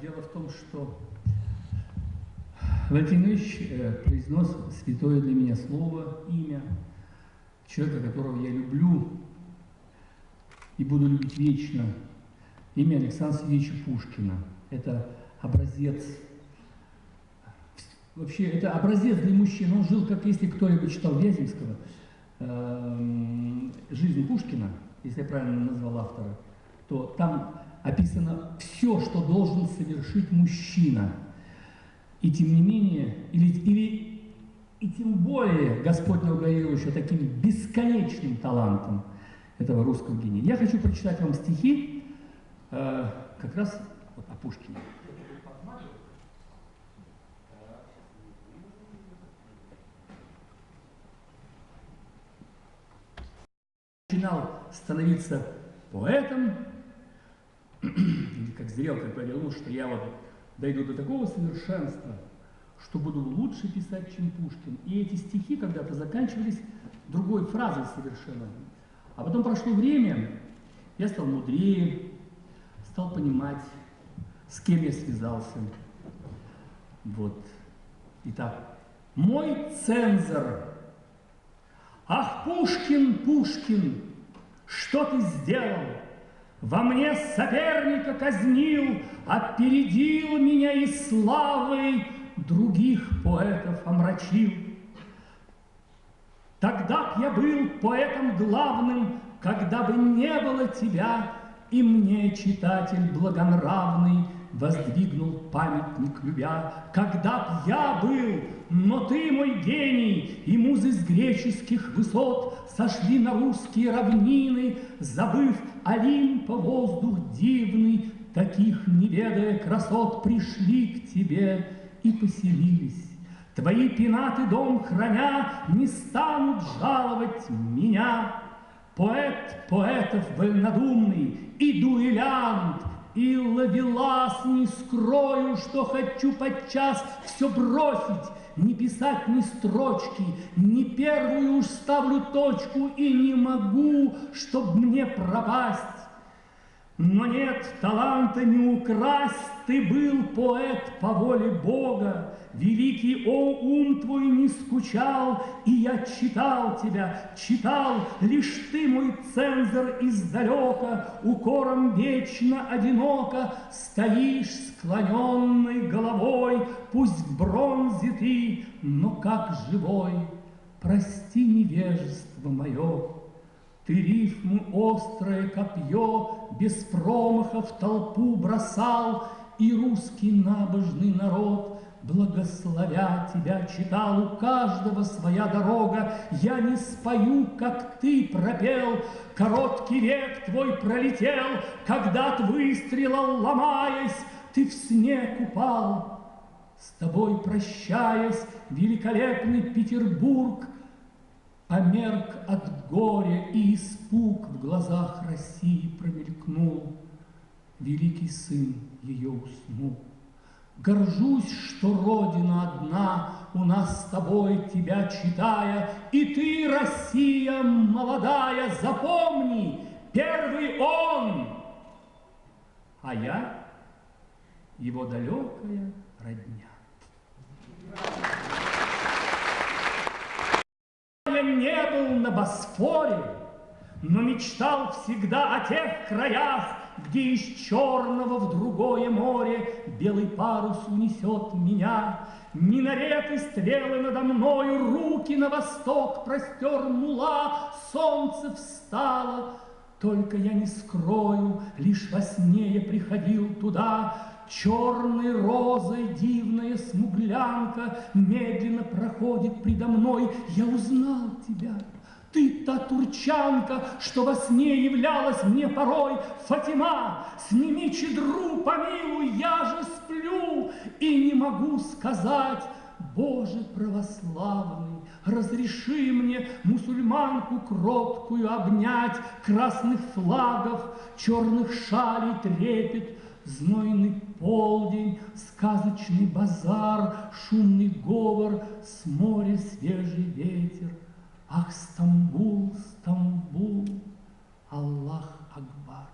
дело в том, что Валентин Ильич произнес святое для меня слово, имя человека, которого я люблю и буду любить вечно, имя Александра Сергеевича Пушкина. Это образец, вообще, это образец для мужчин. Он жил, как если кто-либо читал Вяземского, «Жизнь Пушкина», если я правильно назвал автора, то там описано все, что должен совершить мужчина. И тем не менее, и тем более Господь наградил еще таким бесконечным талантом этого русского гения. Я хочу прочитать вам стихи как раз вот о Пушкине. Начинал становиться поэтом, или как зрел, как повернул, что я вот дойду до такого совершенства, что буду лучше писать, чем Пушкин. И эти стихи когда-то заканчивались другой фразой совершенно. А потом прошло время, я стал мудрее, стал понимать, с кем я связался. Вот. Итак, мой цензор. Ах, Пушкин, Пушкин, что ты сделал? Во мне соперника казнил, опередил меня и славой других поэтов омрачил. Тогда б я был поэтом главным, когда бы не было тебя, и мне, читатель благонравный, воздвигнул памятник любя. Когда б я был, но ты, мой гений, и музы с греческих высот сошли на русские равнины, забыв Олимпа воздух дивный, таких не ведая красот, пришли к тебе и поселились. Твои пенаты дом храня не станут жаловать меня. Поэт поэтов вольнодумный и дуэлянт, и ловелас не скрою, что хочу подчас все бросить, не писать ни строчки, ни первую уж ставлю точку, и не могу, чтоб мне пропасть. Но нет таланта не украсть, ты был поэт по воле Бога, великий, о, ум твой не скучал, и я читал тебя, читал, лишь ты, мой цензор, издалека, укором вечно одиноко, стоишь склоненной головой, пусть в бронзе ты, но как живой. Прости невежество мое. Ты рифму острое копье без промаха в толпу бросал, и русский набожный народ, благословя тебя, читал. У каждого своя дорога, я не спою, как ты пропел. Короткий век твой пролетел, когда от выстрела ломаясь, ты в снег упал. С тобой прощаясь, великолепный Петербург омерк от горя, и испуг в глазах России промелькнул. Великий сын ее уснул. Горжусь, что Родина одна, у нас с тобой тебя читая, и ты, Россия молодая, запомни, первый он, а я его далекая родня. Я не был на Босфоре, но мечтал всегда о тех краях, где из черного в другое море белый парус унесет меня. Минареты, стрелы надо мною, руки на восток простернула, солнце встало. Только я не скрою, лишь во сне я приходил туда. Черной розой дивная смуглянка медленно проходит предо мной. Я узнал тебя. Ты та турчанка, что во сне являлась мне порой. Фатима, сними чедру, помилуй, я же сплю и не могу сказать. Боже православный, разреши мне мусульманку кроткую обнять. Красных флагов, черных шалей трепет, знойный полдень, сказочный базар, шумный говор, с моря свежий ветер. Ах, Стамбул, Стамбул, Аллах Акбар.